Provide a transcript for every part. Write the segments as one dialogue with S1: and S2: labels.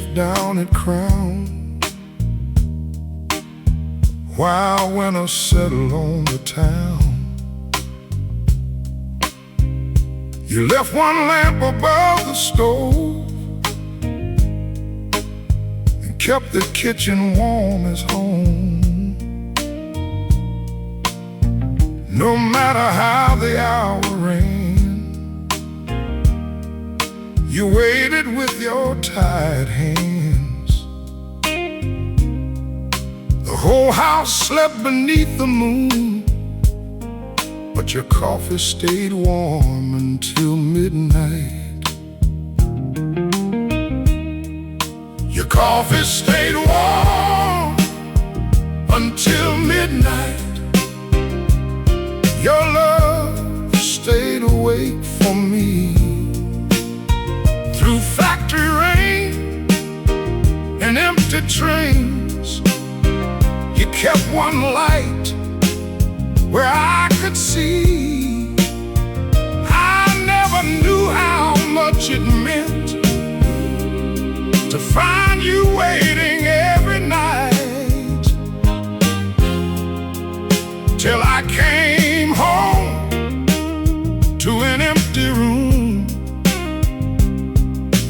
S1: shift down at Crown, while winter settled on the town. You left one lamp above the stove and kept the kitchen warm as home. No matter how the hour ran, you waited with your tired hands. The whole house slept beneath the moon, but your coffee stayed warm until midnight. Your coffee stayed warm until midnight. Your love stayed awake for me. Through factory rain and empty trains, you kept one light where I could see. I never knew how much it meant to find you waiting every night, till I came home to an empty room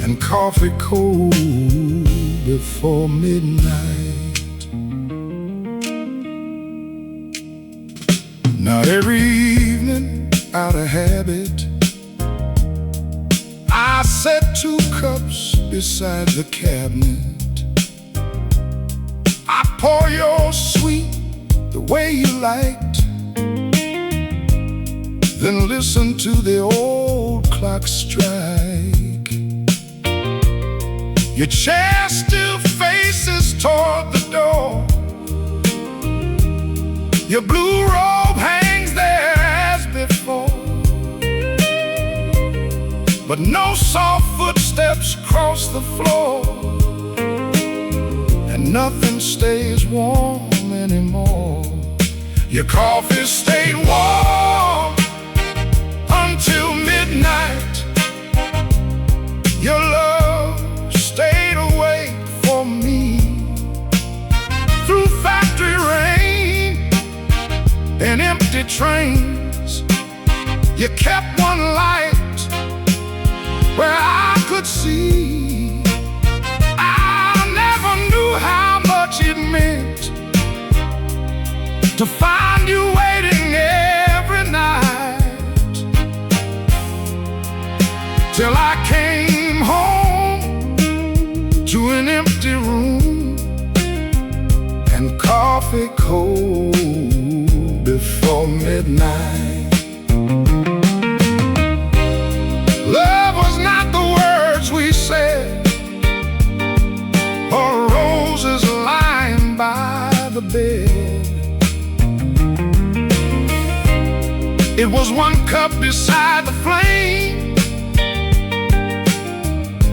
S1: and coffee cold before midnight. Now every evening, out of habit, I set 2 cups beside the cabinet. I pour your sweet the way you liked, then listen to the old clock strike. Your chair still faces toward the door. Your blue robe hangs there as before, but no soft footsteps cross the floor, and nothing stays warm anymore. Your coffee stayed warm until midnight. Your love stayed awake for me. Through factory rain and empty trains, you kept one light where I could see. I never knew how much it meant to find you waiting every night, till I came home to an empty room and coffee cold before midnight. Love was not the words we said, or roses lying by the bed. It was 1 cup beside the flame,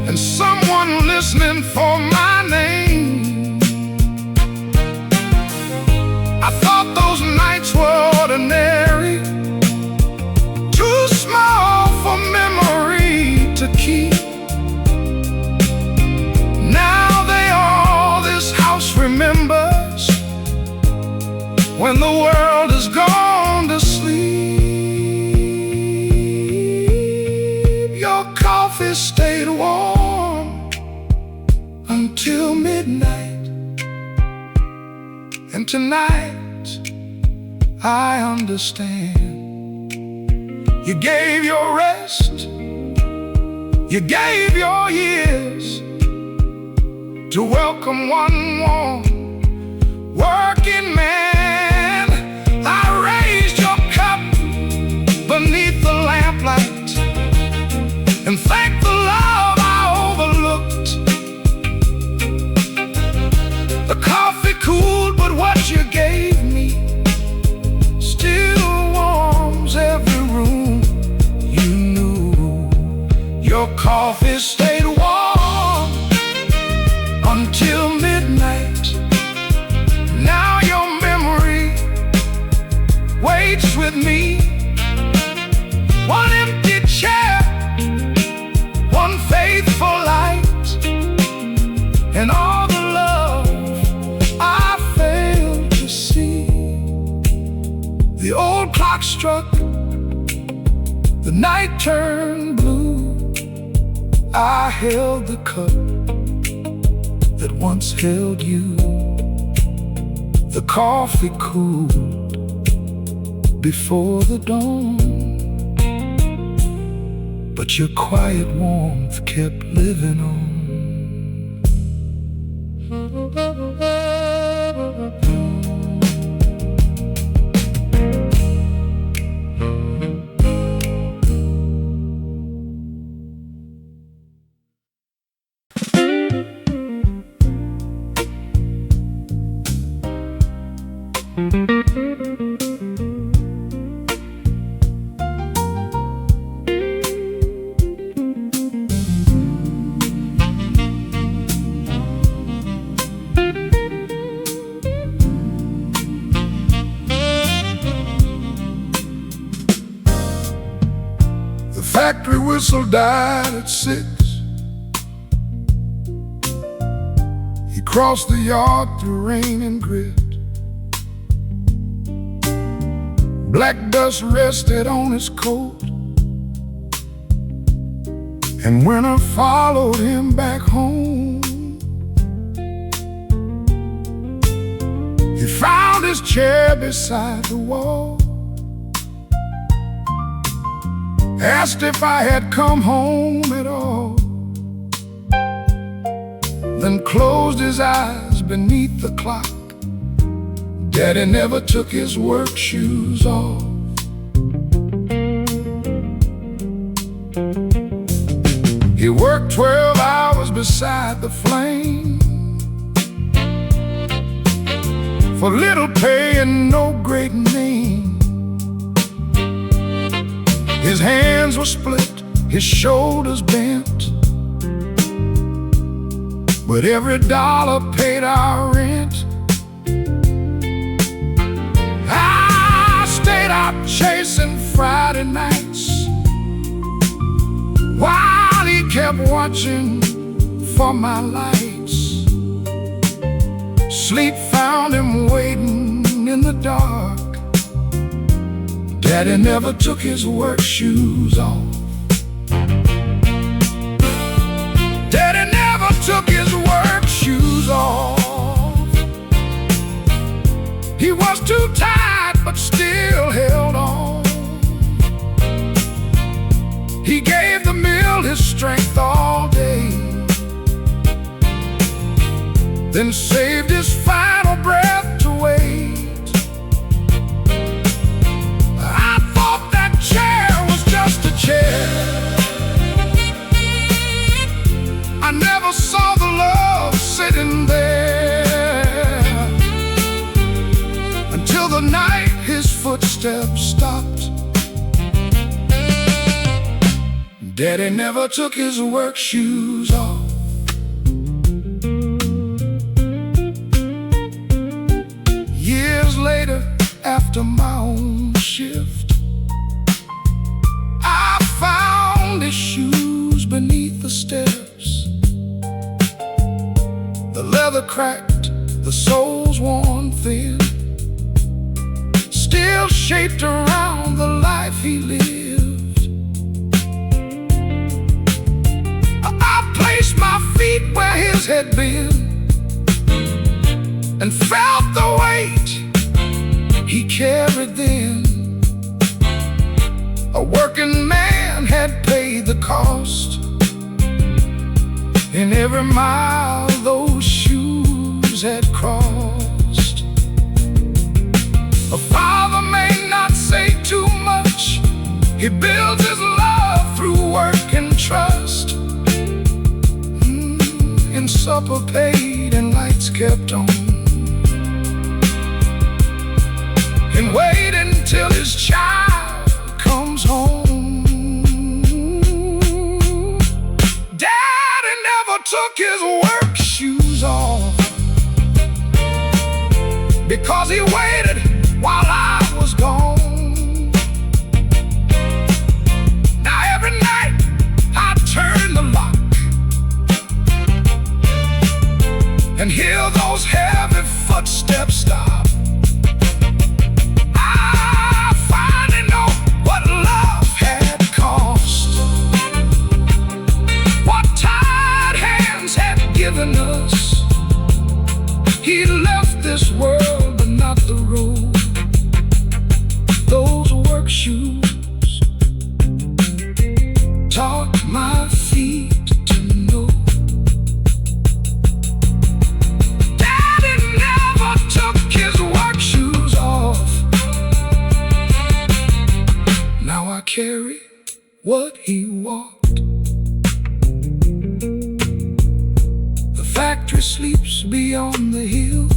S1: and someone listening for my name. I thought those nights were ordinary, too small for memory to keep. Now they all this house remembers when the world is gone to sleep. Your coffee stayed warm until midnight, and tonight I understand. You gave your rest, you gave your years to welcome one warm working man. I raised your cup beneath the lamplight and thanked the love I overlooked. The coffee cooled, but what you gave me still warms every room. You knew your coffee stayed warm until midnight. Now you're The old clock struck, the night turned blue. I held the cup that once held you. The coffee cooled before the dawn, but your quiet warmth kept living on. The factory whistle died at 6. He crossed the yard through rain and grit. Black dust rested on his coat, and winter followed him back home. He found his chair beside the wall, asked if I had come home at all, then closed his eyes beneath the clock. Daddy never took his work shoes off. He worked 12 hours beside the flame, for little pay and no great name. His hands were split, his shoulders bent, but every dollar paid our rent. I stayed out chasing Friday nights while he kept watching for my lights. Sleep found him waiting in the dark. Daddy never took his work shoes off. Daddy never took his work shoes off. He was too tired but still held on. He gave the mill his strength all day, then saved his final breath to wait. I thought that chair was just a chair. I never saw the love sitting there, until the night his footsteps stopped. Daddy never took his work shoes off. Years later, after my own shift, I found his shoes beneath the steps. The leather cracked, the soles worn thin, still shaped around the life he lived. I placed my feet where his had been and felt the weight he carried then. A working man had paid the cost in every mile those shoes had crossed. A father may not say too much. He builds his love through work and trust. And supper paid and lights kept on, and wait until his child comes home. Daddy never took his work shoes off, because he waited while I was gone. Now every night I turn the lock and hear those heavy footsteps stop. I carry what he walked. The factory sleeps beyond the hill.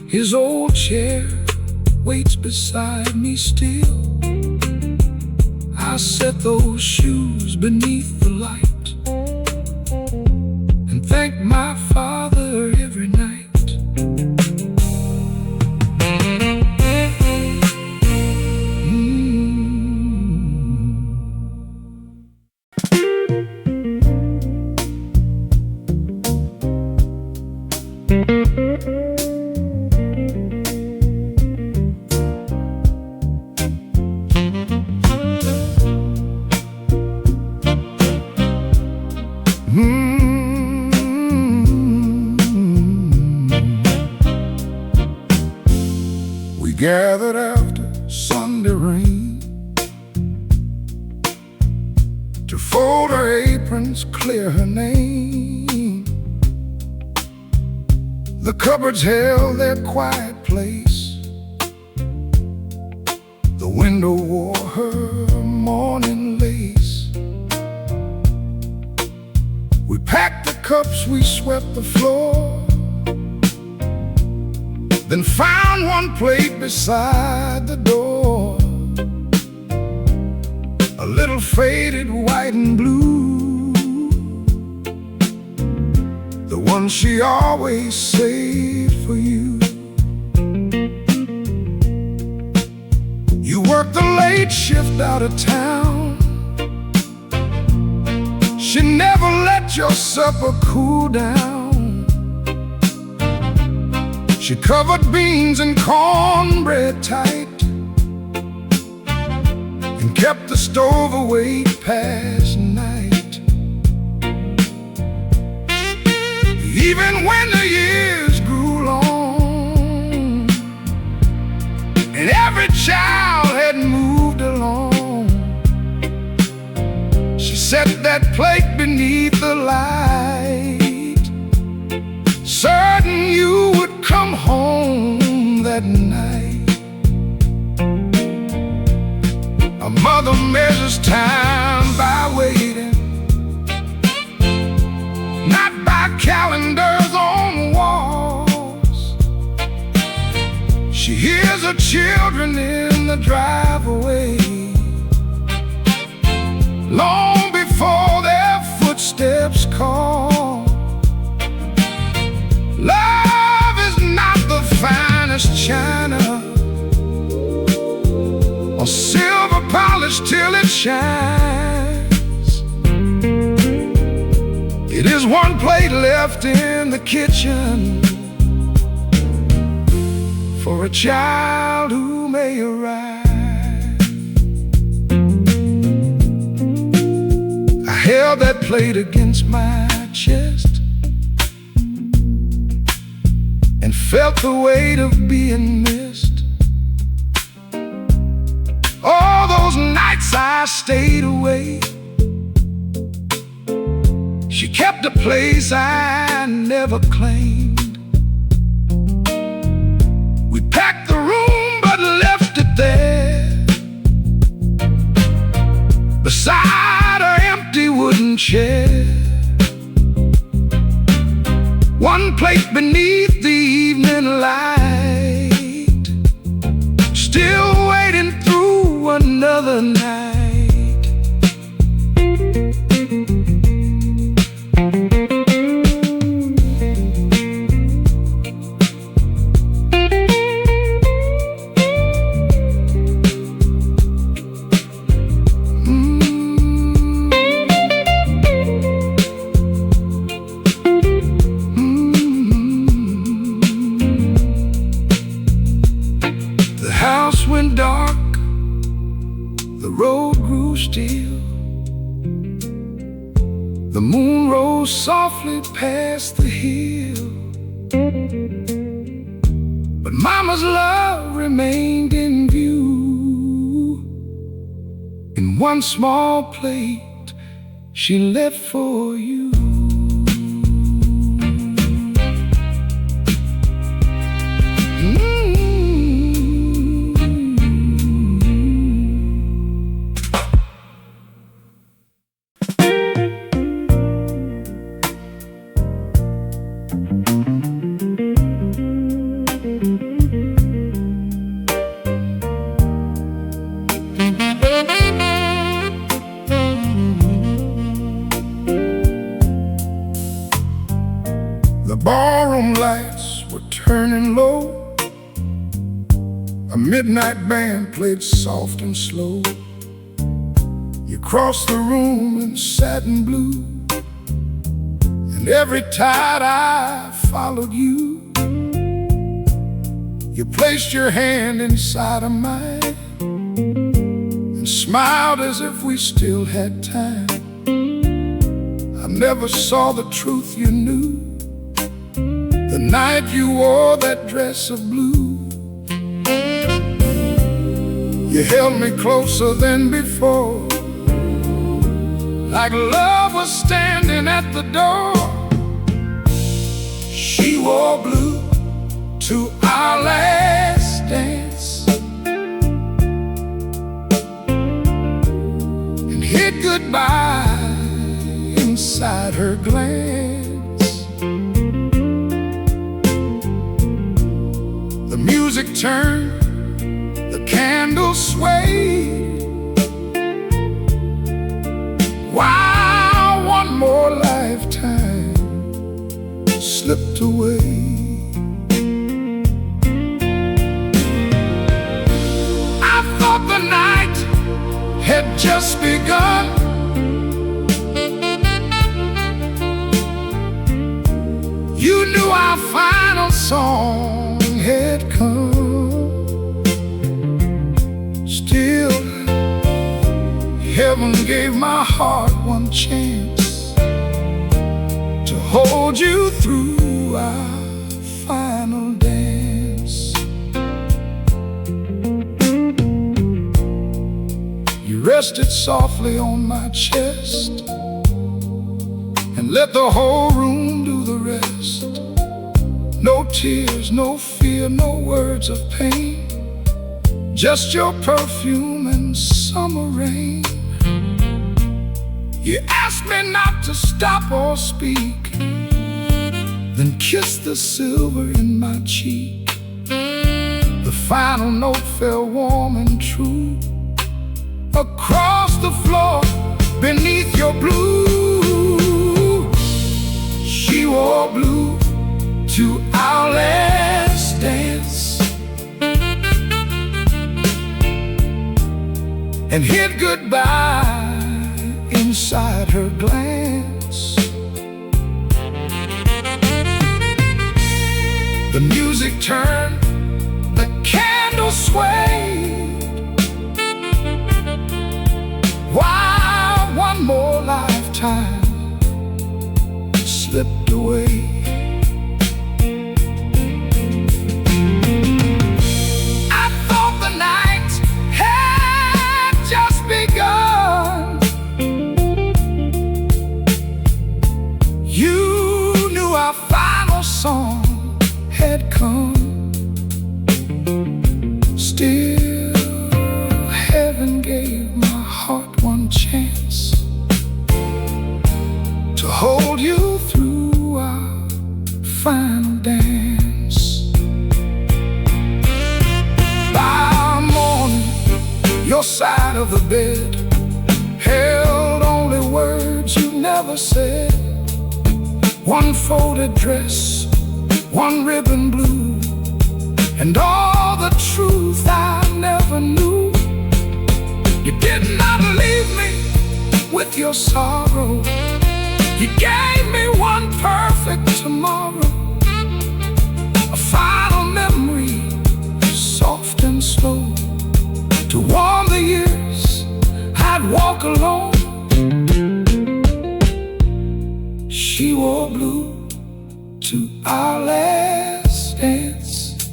S1: His old chair waits beside me still. I set those shoes beneath the light and thank my Father every night. We gathered after Sunday rain to fold her aprons, clear her name. The cupboards held their quiet place. The window wore her morning lace. We packed the cups, we swept the floor, then found one plate beside the door, a little faded white and blue, the one she always saved for you. You worked the late shift out of town. She never let your supper cool down. She covered beans and cornbread tight and kept the stove awake past night. Even when the years grew long and every child had moved along, she set that plate beneath the light, certain you would come home that night. A mother measures time by waiting, not by calendars on walls. She hears her children in the driveway long before their footsteps call. Love is not the finest china or silver polished till it shines. It is one plate left in the kitchen for a child who may arrive. I held that plate against my chest and felt the weight of being missed. All those nights I stayed away, she kept a place I never claimed. We packed the room but left it there beside her empty wooden chair. One plate beneath the evening light, still waiting through another night. The house went dark, the road grew still. The moon rose softly past the hill, but Mama's love remained in view. In one small plate she left for you. low, a midnight band played soft and slow. You crossed the room in satin blue, and every tide I followed you. You placed your hand inside of mine and smiled as if we still had time. I never saw the truth you knew the night you wore that dress of blue. You held me closer than before, like love was standing at the door. She wore blue to our last dance and hid goodbye inside her glance. The music turned, the candles swayed, while one more lifetime slipped away. I thought the night had just begun. You knew our final song had come. Still, heaven gave my heart one chance to hold you through our final dance. You rested softly on my chest and let the whole room do the rest. No tears, no fear, no words of pain, just your perfume and summer rain. You asked me not to stop or speak, then kissed the silver in my cheek. The final note fell warm and true across the floor beneath your blue. She wore blue to our last dance and hid goodbye inside her glance. The music turned, the candle swayed, while one more lifetime slipped away. Song had come. Still, heaven gave my heart one chance to hold you through our final dance. By morning, your side of the bed held only words you never said. One folded dress, one ribbon blue, and all the truth I never knew. You did not leave me with your sorrow. You gave me one perfect tomorrow, a final memory, soft and slow, to warm the years I'd walk alone. She wore blue to our last dance.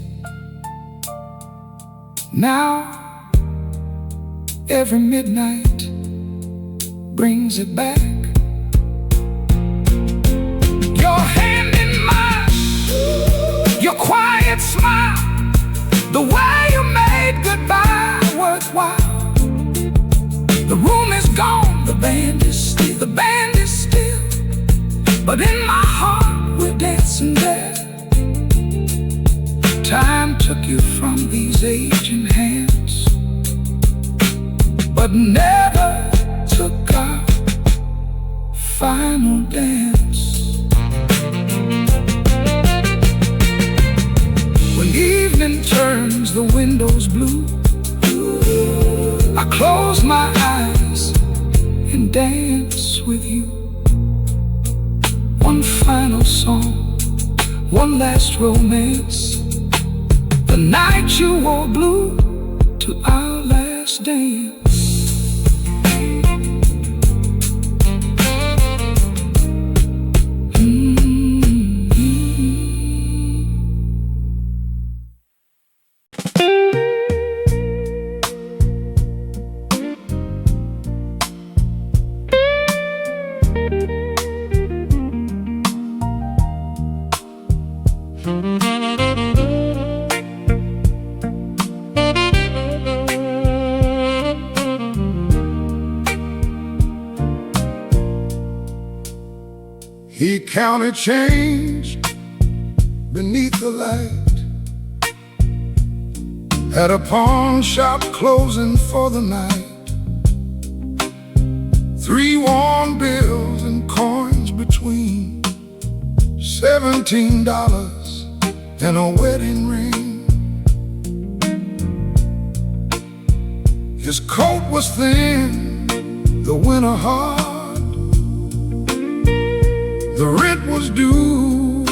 S1: Now, every midnight brings it back. Your hand in mine, your quiet smile, the way you made goodbye worthwhile. The room is gone, the band is still, the band is still, but in my heart we're dancing there. Time took you from these aging hands, but never took our final dance. When the windows blue. I close my eyes and dance with you. One final song, one last romance. The night you wore blue to our last dance.
S2: He counted change beneath the light at a pawn shop closing for the night. 3 worn bills and coins between, $17 and a wedding ring. His coat was thin, the winter hard. The rent was due,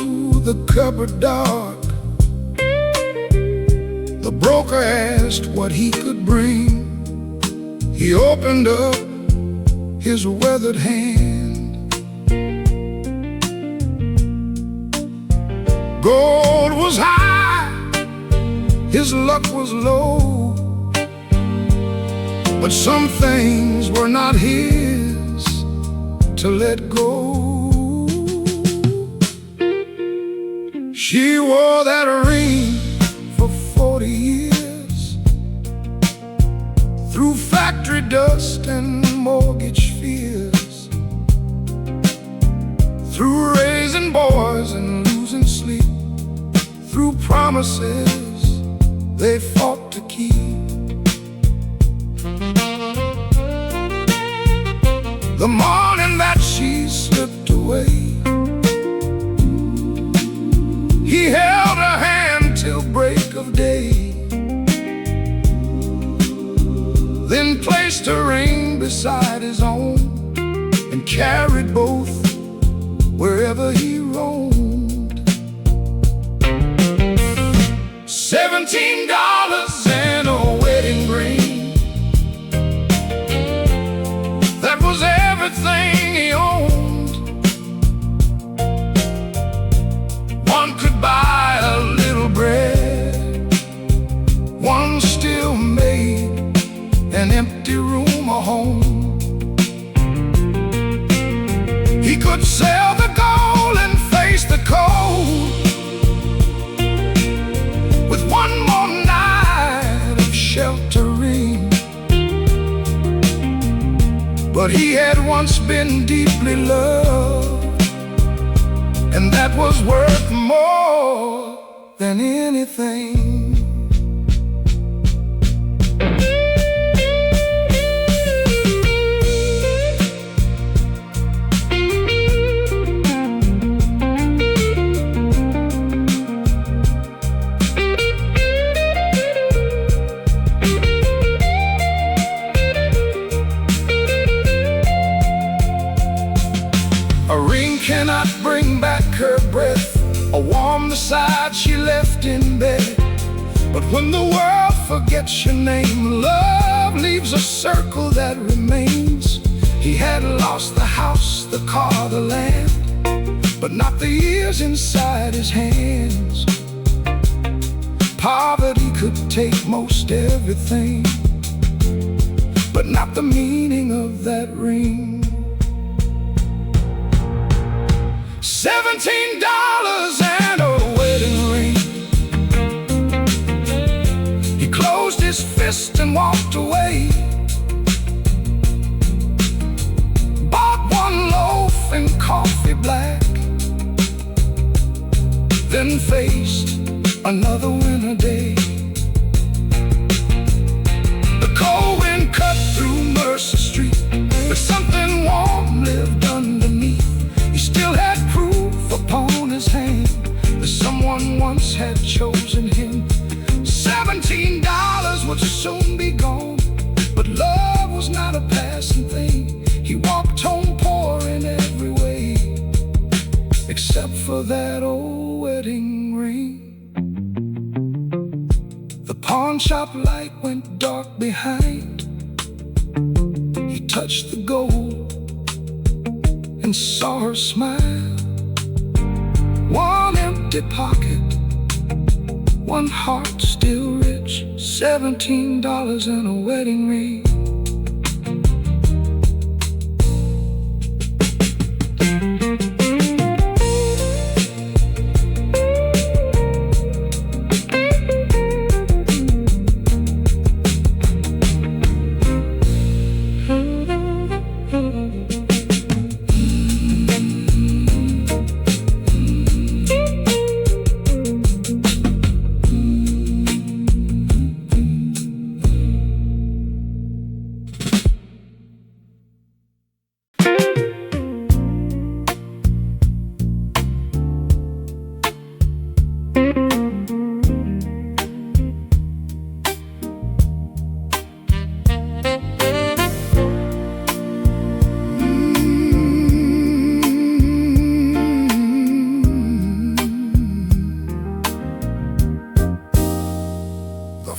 S2: the cupboard dark. The broker asked what he could bring. He opened up his weathered hand. Gold was high, his luck was low, but some things were not his to let go. She wore that ring for 40 years, through factory dust and mortgage fears, through raising boys and losing sleep, through promises they fought to keep. The morning that she slipped away, he held her hand till break of day, then placed her ring beside his own and carried both wherever he roamed. $17 and a wedding ring, that was everything he owned. One could buy a little bread, one still made an empty room a home. He could sell the gold and face the cold with one more night of sheltering. But he had once been deeply loved, and that was worth more than anything. A ring cannot bring back her breath, or warm the side she left in bed. But when the world forgets your name, love leaves a circle that remains. He had lost the house, the car, the land, but not the years inside his hands. Poverty could take most everything, but not the meaning of that ring. $17 and a wedding ring. He closed his fist and walked away, bought one loaf and coffee black, then faced another winter day. The cold wind cut through Mercer Street, but something warm lived underneath. He still had proof upon his hand that someone once had chosen him. 17 pawn shop light went dark behind. He touched the gold and saw her smile. One empty pocket, one heart still rich, $17 and a wedding ring.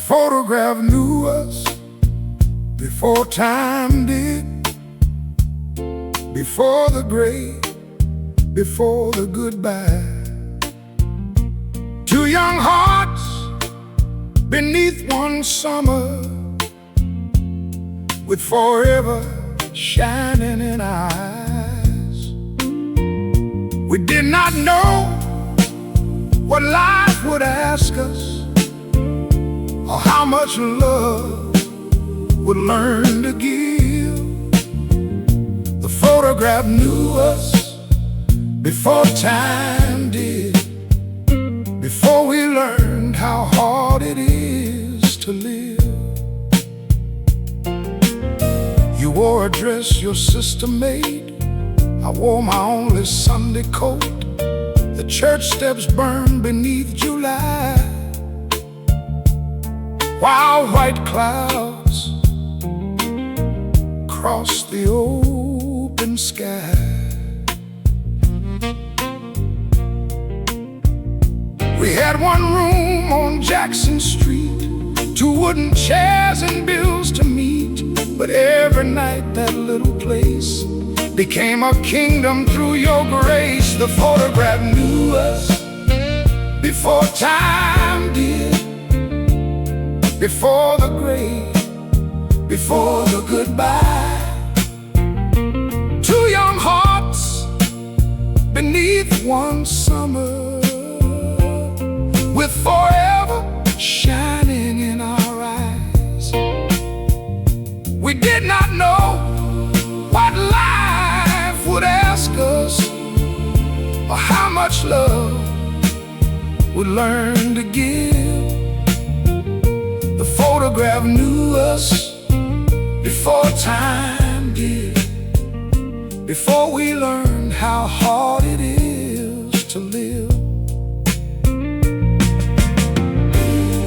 S2: Photograph knew us before time did, before the gray, before the goodbye. Two young hearts beneath one summer, with forever shining in our eyes. We did not know what life would ask us, or how much love would learn to give. The photograph knew us before time did, before we learned how hard it is to live. You wore a dress your sister made, I wore my only Sunday coat. The church steps burned beneath July, while white clouds cross the open sky. We had one room on Jackson Street, two wooden chairs and bills to meet. But every night that little place became a kingdom through your grace. The photograph knew us before time did, before the grave, before the goodbye. Two young hearts beneath one summer, with forever shining in our eyes. We did not know what life would ask us, or how much love would learn to give. The photograph knew us before time did, before we learned how hard it is to live.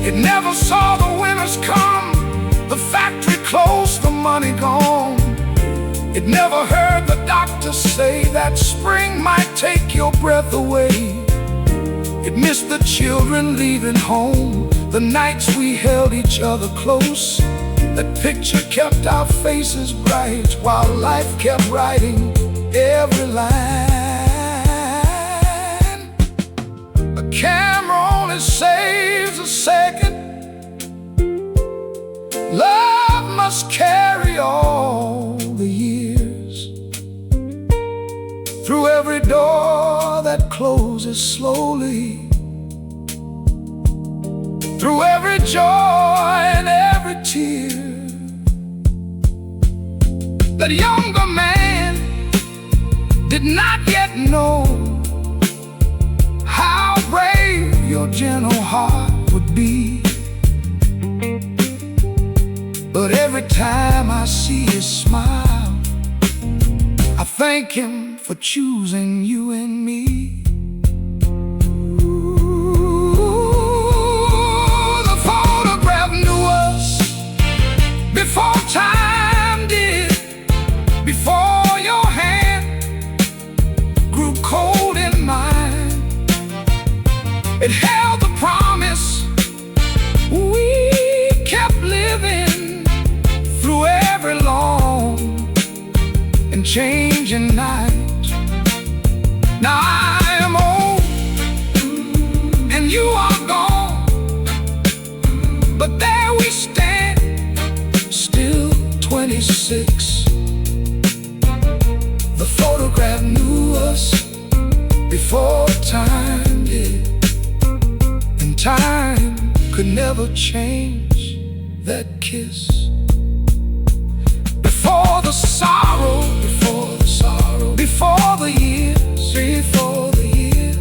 S2: It never saw the winters come, the factory closed, the money gone. It never heard the doctor say that spring might take your breath away. It missed the children leaving home, the nights we held each other close. That picture kept our faces bright, while life kept writing every line. A camera only saves a second. Love must carry all the years, through every door that closes slowly, through every joy and every tear. That younger man did not yet know how brave your gentle heart would be. But every time I see his smile, I thank him for choosing you and me. Before time did, before your hand grew cold in mine, it held the promise we
S1: Now I am old and you are gone, but there we stand, still 26. The photograph knew us before time did, and time could never change that kiss. Before the sorrow, before the years,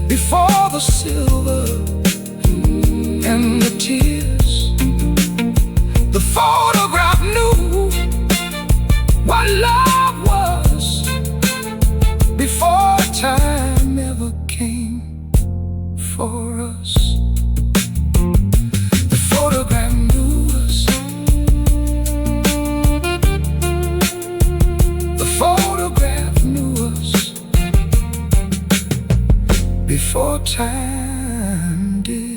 S1: before the silver and the tears, the photograph knew what love was before time ever came for us. The photograph knew us. The photograph knew us before time did.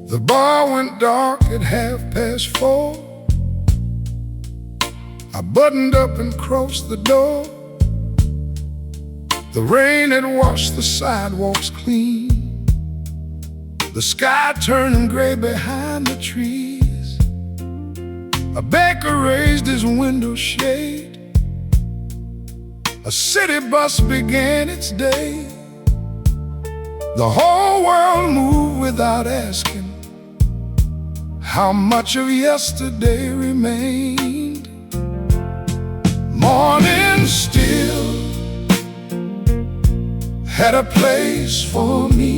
S2: The bar went dark at 4:30. I buttoned up and crossed the door. The rain had washed the sidewalks clean. The sky turning gray behind the trees. A baker raised his window shade. A city bus began its day. The whole world moved without asking how much of yesterday remained. Morning still had a place for me.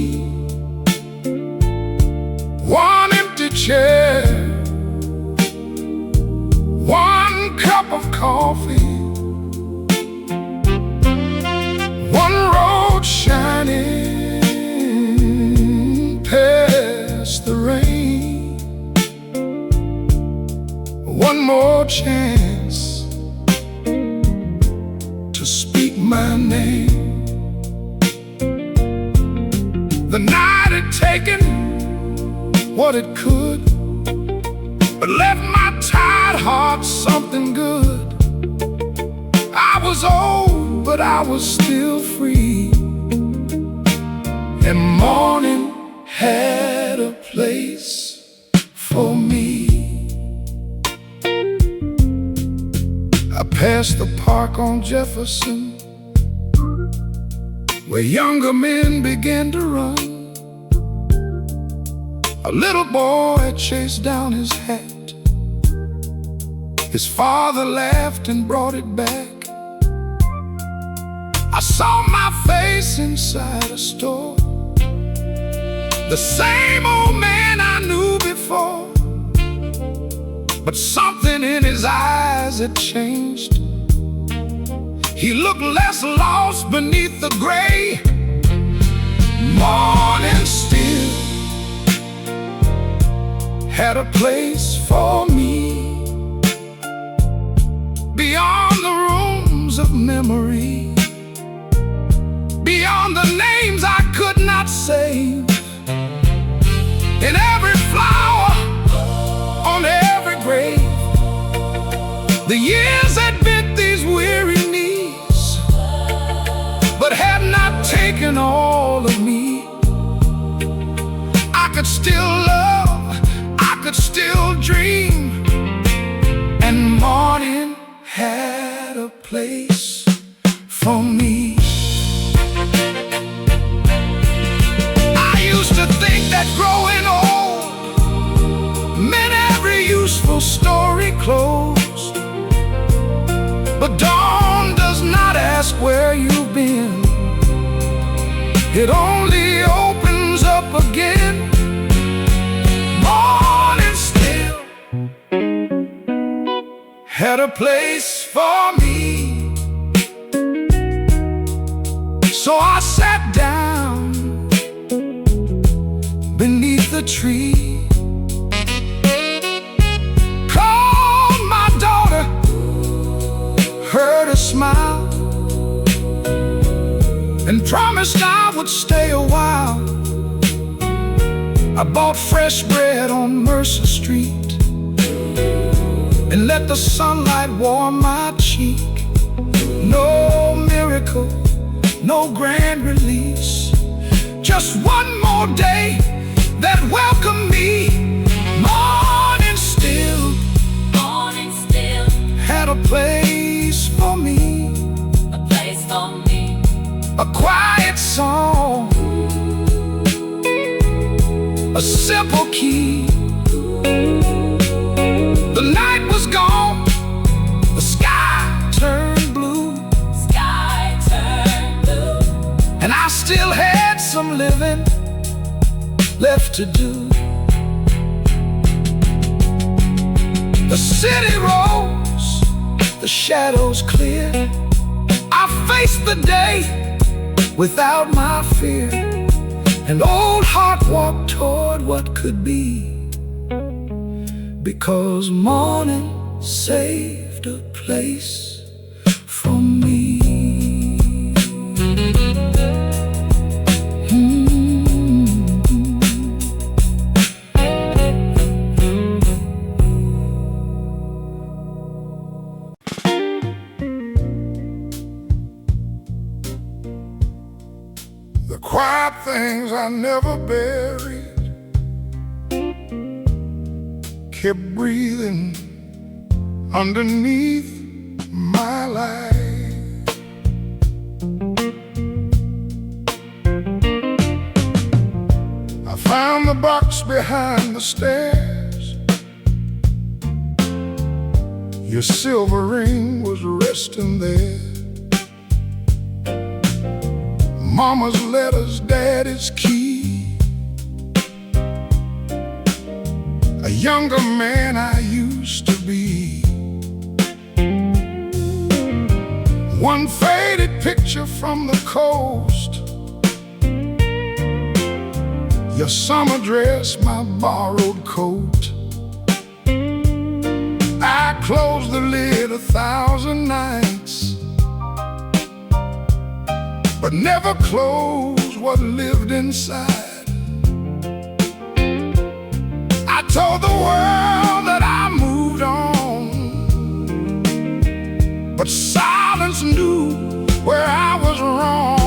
S2: One empty chair, one cup of coffee, one road shining past the rain. One more chance to speak my name. The night had taken what it could, but left my tired heart something good. I was old, but I was still free, and morning had a place for me. I passed the park on Jefferson, where younger men began to run. A little boy chased down his hat. His father laughed and brought it back. I saw my face inside a store, the same old man I knew before, but something in his eyes had changed. He looked less lost beneath the gray. Morning still had a place for me, beyond the rooms of memory, beyond the names I could not save. In every flower, on every grave, the years had bent these weary knees, but had not taken all of me. I could still love, I could still dream, and morning had a place for me. I used to think that growing old meant every useful story closed, but dawn does not ask where you've been. It only opens up again. Morning still had a place for me, so I sat down beneath the tree
S1: smile and promised I would stay a while. I bought fresh bread on Mercer Street and let the sunlight warm my cheek. No miracle, no grand release, just one more day that welcomed me. Morning still had a place for me, a quiet song, a simple key. The night was gone, the sky turned blue, and I still had some living left to do. The city rose, the shadows cleared. I faced the day without my fear. An old heart walked toward what could be, because morning saved a place for me.
S2: The quiet things I never buried kept breathing underneath my life. I found the box behind the stairs. Your silver ring was resting there. Mama's letters, daddy's key. A younger man I used to be. One faded picture from the coast. Your summer dress, my borrowed coat. I closed the lid 1,000 nights, but never closed what lived inside. I told the world that I moved on, but silence knew where I was wrong.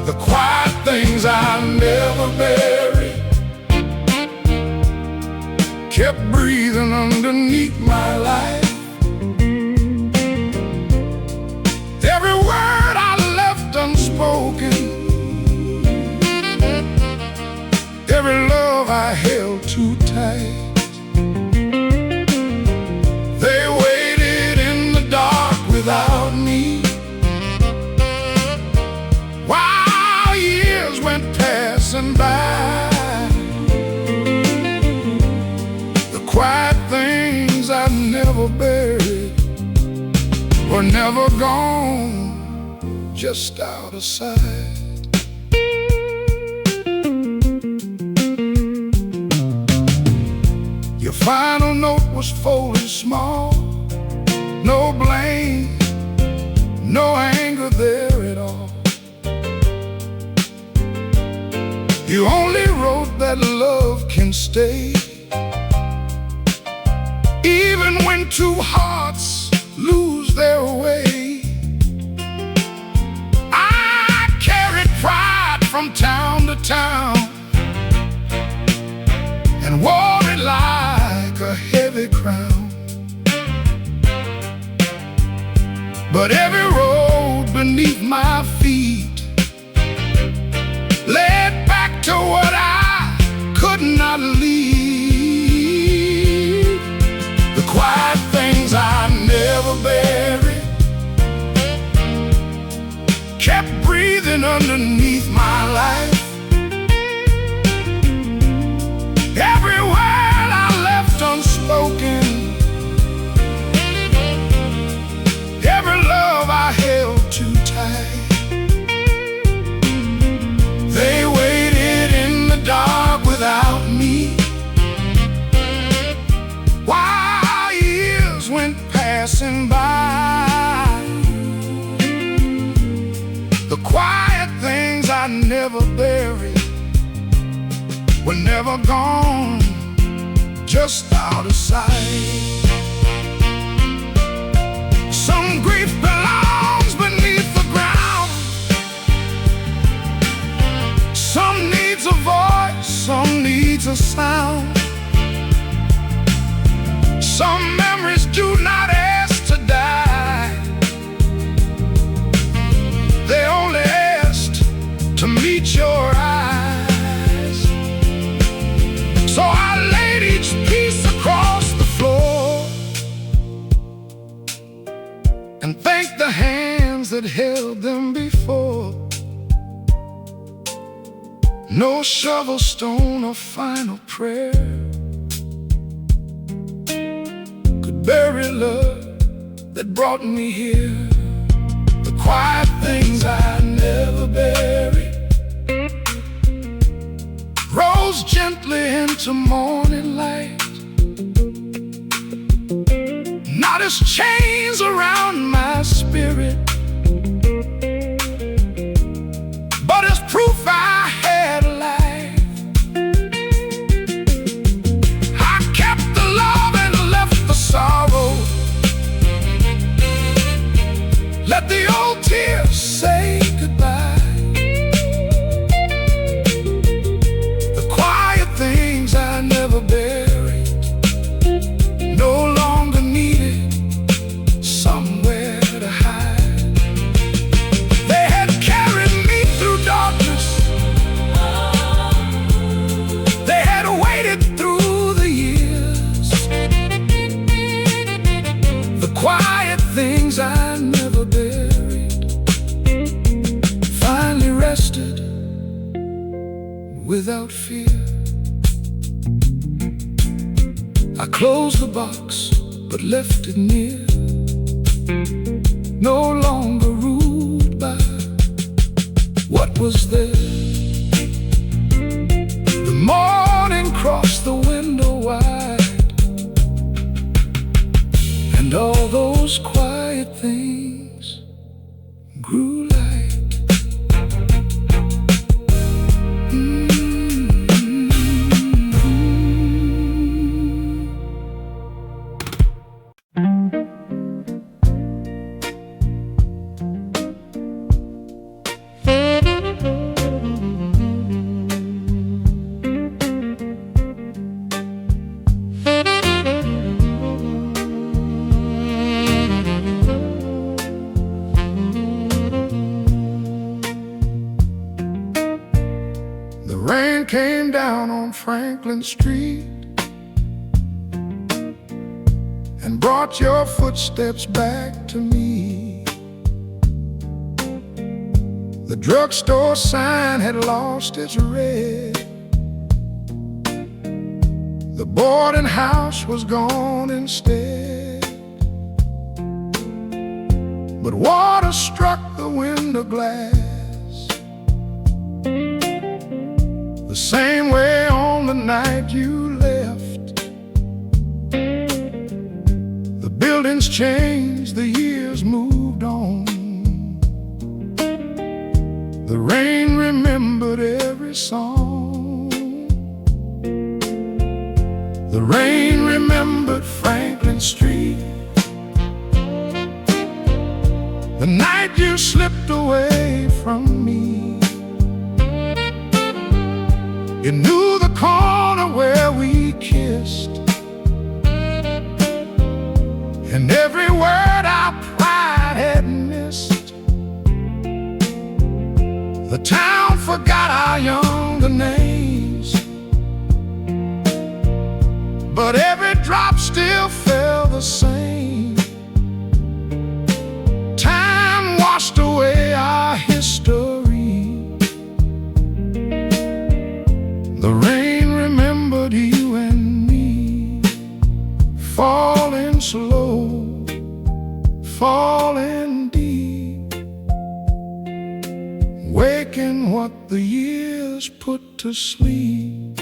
S2: The quiet things I never buried kept breathing underneath my life. Every word I left unspoken, every love I held too tight. They waited in the dark without me, while years went passing by. The quiet things I never buried were never gone, just out of sight. Your final note was folded small. No blame, no anger there at all. You only wrote that love can stay, even when two hearts lose their way. I carried pride from town to town and wore it like a heavy crown. But every road beneath my feet led back to what I could not leave. The quiet things I never buried kept breathing underneath my life. Every word I left unspoken, every love I held too tight. They waited in the dark without me, while years went passing by.
S1: never buried, were never gone, just out of sight. Some grief belongs beneath the ground. Some needs a voice, some needs a sound. Some memories do not ask to die. They only asked to meet your eyes. So I laid each piece across the floor and thanked the hands that held them before. No shovel stone or final prayer could bury love that brought me here. The quiet things I never buried rose gently into morning light, not as chains around my spirit, but as proof I had life. I kept the love and left the sorrow. Let the old tears say goodbye. The quiet things I never buried no longer needed somewhere to hide. They had carried me through darkness. They had waited through the years. The quiet things I never buried finally rested without fear. I closed the box but left it near, no longer ruled by what was there. The morning crossed the window wide, and all those quiet things grew light. The rain came down on Franklin Street and brought your footsteps back to me. The drugstore sign had lost its red. The boarding house was gone instead. But water struck the window glass the same way on the night you left. The buildings changed, the years moved on. The rain remembered every song. The rain remembered Franklin Street, the night you slipped away from me. You knew the corner where we kissed, and every word our pride had missed. The town forgot our younger names, but every drop still fell the same. Time washed away our history. The rain remembered you and me, falling slow, falling deep, waking what the years put to sleep.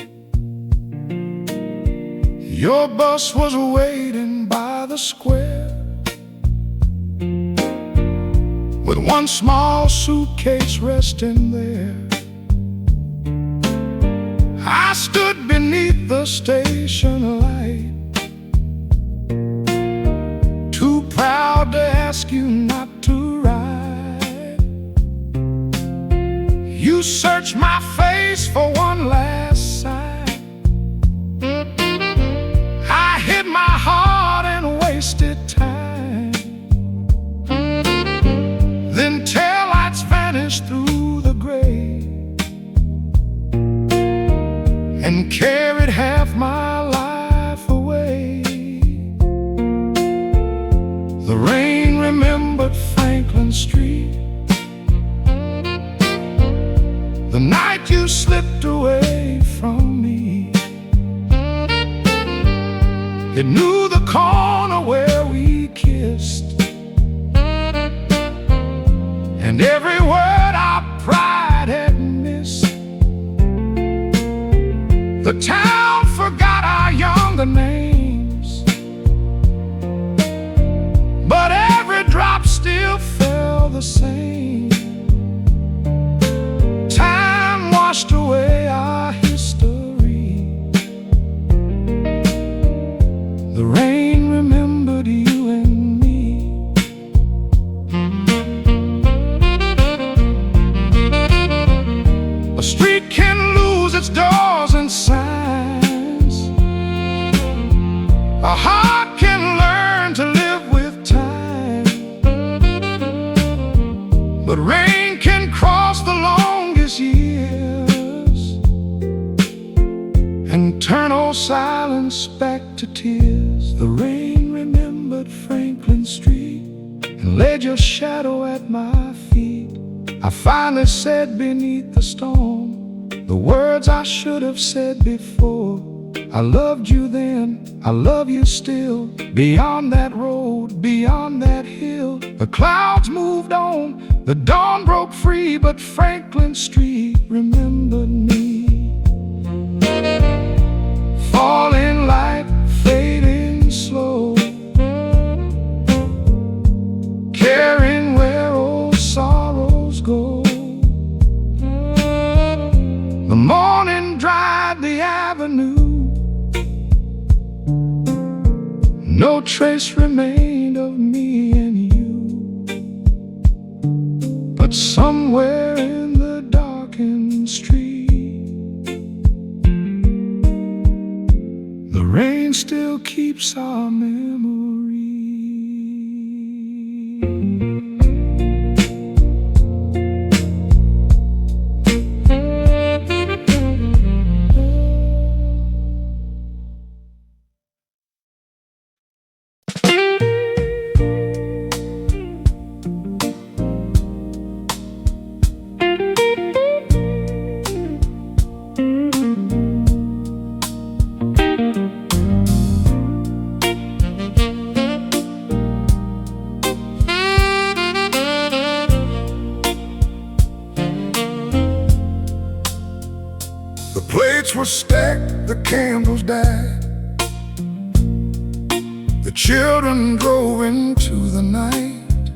S1: Your bus was waiting by the square, with one small suitcase resting there.
S2: I stood beneath the station light, too proud to ask you not to ride. You searched my face for one last sight. I hid my heart and wasted time. Then taillights vanished through the gray and carried half my life away. The rain remembered Franklin Street, the night you slipped away from me. It knew the corner where we kissed, and every word our pride had missed. The town forgot our younger names, but every drop still fell the same. Time washed away our history. The rain remembered you and me. A street can lose its doors and signs. A heart can learn to live with time, but rain can cross the longest years and turn old silence back to tears. The rain remembered Franklin Street and laid your shadow at my feet. I finally said beneath the storm the words I should have said before. I loved you then, I love you still. Beyond that road, beyond that hill, the clouds moved on, the dawn broke free, but Franklin Street remembered me. Falling light, fading slow, carrying where old sorrows go. The morning dried the avenue, no trace remained of me and you, but somewhere in the darkened street, the rain still keeps our memory. The plates were stacked, the candles died, the children drove into the night.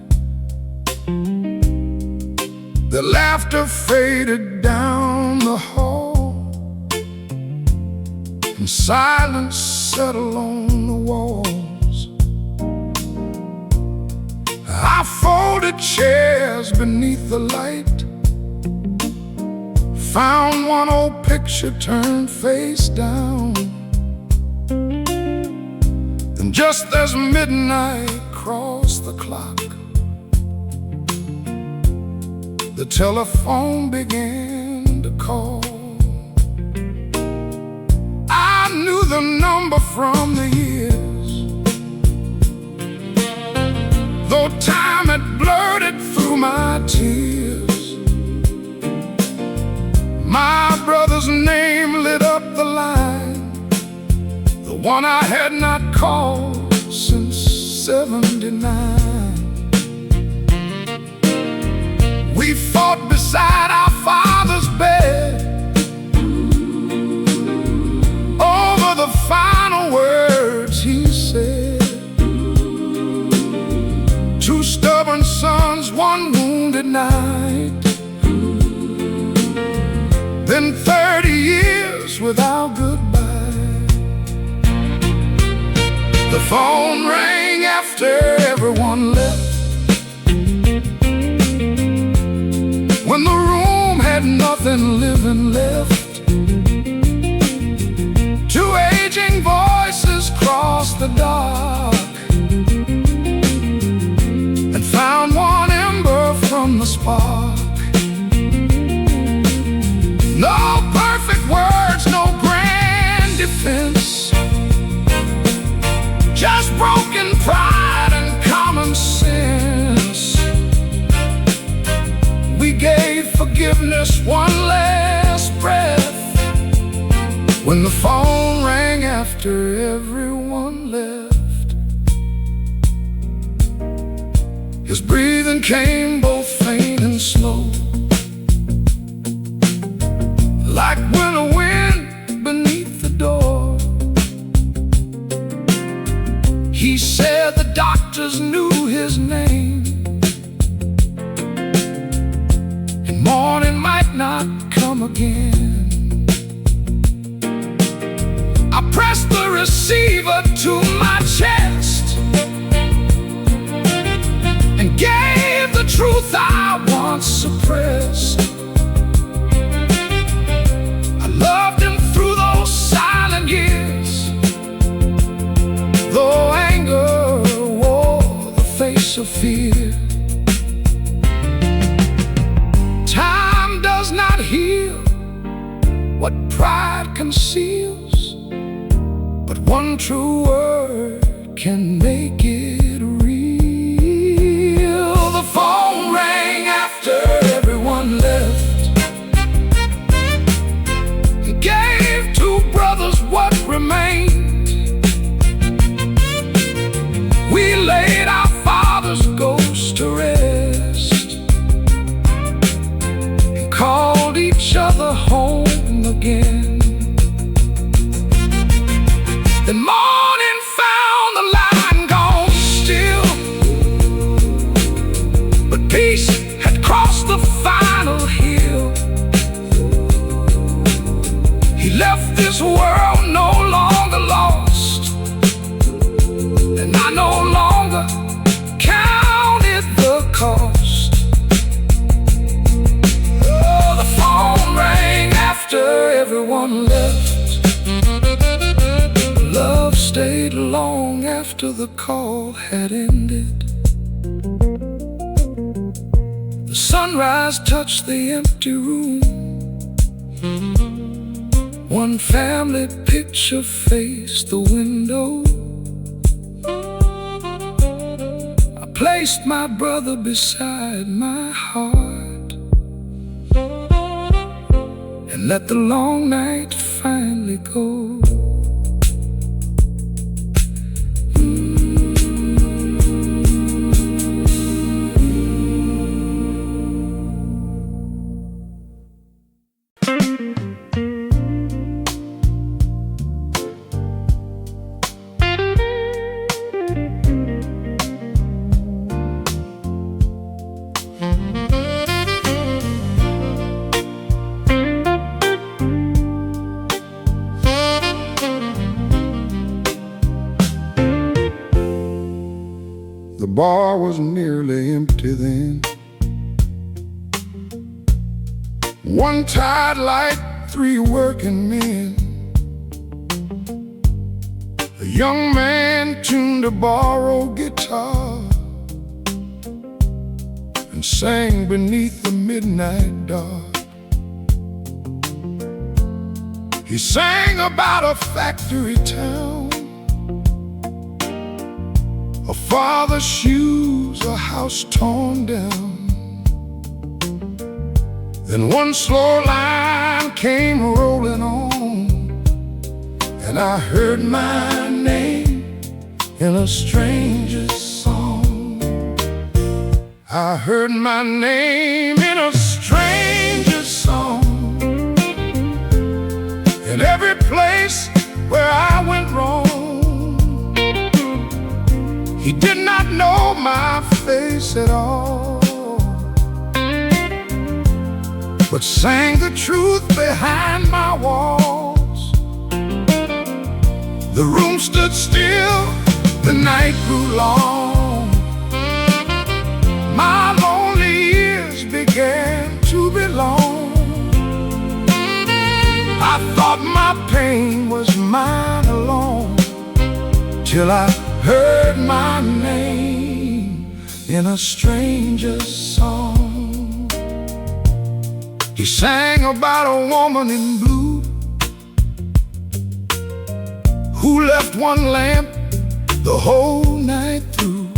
S2: Their laughter faded down the hall, and silence settled on the walls. I folded chairs beneath the light, found one old picture turned face down. Then just as midnight crossed the clock, the telephone began to call. I knew the number from the years, though time had blurred it through my tears. My brother's name lit up the line, the one I had not called since '79. We fought beside our father's bed over the final words he said. Two stubborn sons, one wounded night. Then 30 years
S1: days without goodbye. The phone rang after everyone left, when the room had nothing living left. Two aging voices crossed the dark and found one ember from the spark. No perfect words, no grand defense, just broken pride and common sense. We gave forgiveness one last breath when the phone rang after everyone left. His breathing came both faint and slow, like when a wind beneath the door. He said the doctors knew his name, and morning might not come again. I pressed the receiver to my chest and gave the truth I once suppressed. I loved him through those silent years, though anger wore the face of fear. Time does not heal what pride conceals, but one true word can make it real. The phone rang after everyone left and gave two brothers what remained. We laid our father's ghost to rest and called each other home again. Then morning found the line gone still, but peace had crossed the final hill. He left this world no longer lost, and I no longer counted the cost. Oh, the phone rang after everyone left. Love stayed long after the call had ended. The sunrise touched the empty room. One family picture faced the window. I placed my brother beside my heart and let the long night finally go.
S2: The bar was nearly empty then. One tied like three working men. A young man tuned a borrowed guitar and sang beneath the midnight dark. He sang about a factory town, a father's shoes, a house torn down. Then one slow line came rolling on, and I heard my name in a stranger's song. I heard my name in a stranger's song. In every place where I went wrong, he did not know my face at all, but sang the truth behind my walls.
S1: The room stood still, the night grew long. My lonely years began to belong. I thought my pain was mine alone, till I heard my name in a stranger's song. He sang about a woman in blue who left one lamp the whole night through.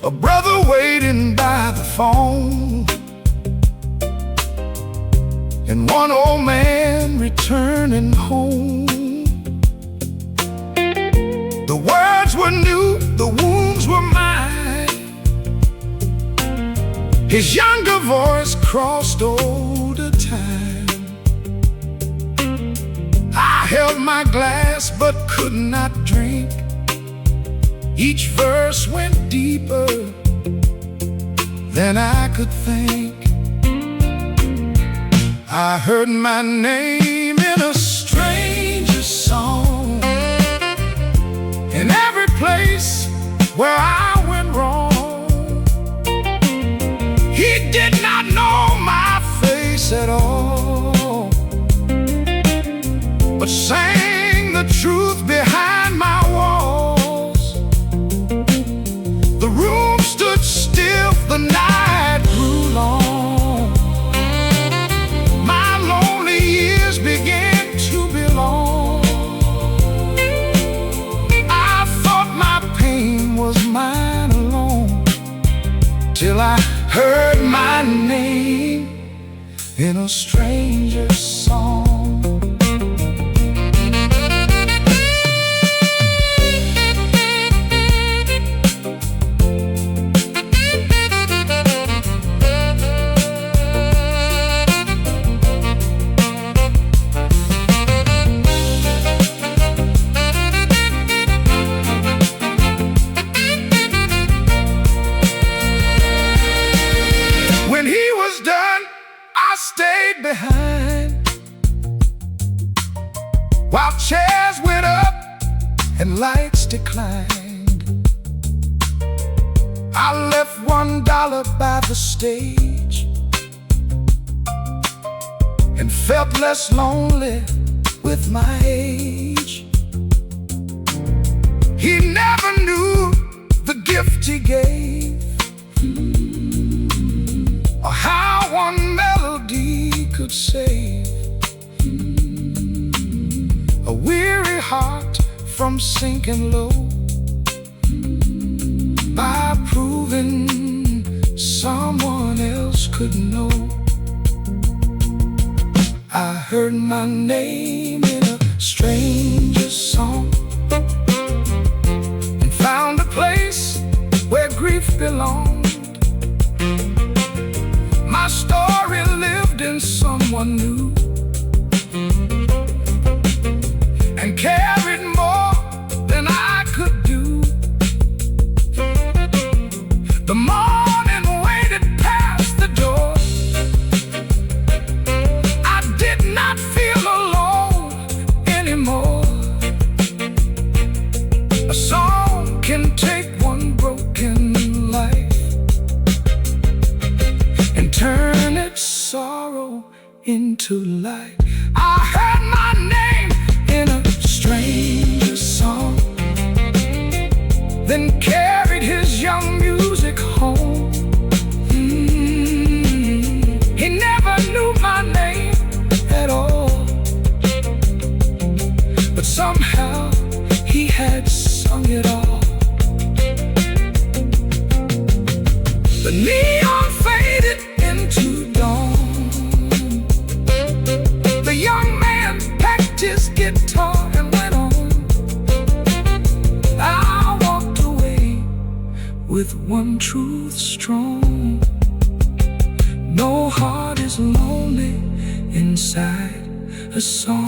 S1: A brother waiting by the phone, and one old man returning home. The words were new, the wounds were mine. His younger voice crossed older time. I held my glass but could not drink. Each verse went deeper than I could think. I heard my name in a stranger's song, in every place where I went wrong. He did not know my face at all, but sang the truth behind my walls. The room stood still, the night grew long. My lonely years began to belong. I thought my pain was mine alone, till I heard my name in a stranger's song. When he was done, I stayed behind, while chairs went up and lights declined. I left $1 by the stage and felt less lonely with my age. He never knew the gift he gave, or how one melody could save a weary heart from sinking low, by proving someone else could know. I heard my name in a stranger's song, and found a place where grief belonged. My story lived in someone new, and carried more than I could do. The morning waited past the door. I did not feel alone anymore. A song can take one broken life and turn its sorrow into light. I heard my name in a stranger's song, then carried his young music home. He never knew my name at all, but somehow he had sung it all. The neon faded into dawn. The young man packed his guitar and went on. I walked away with one truth strong: no heart is lonely inside a song.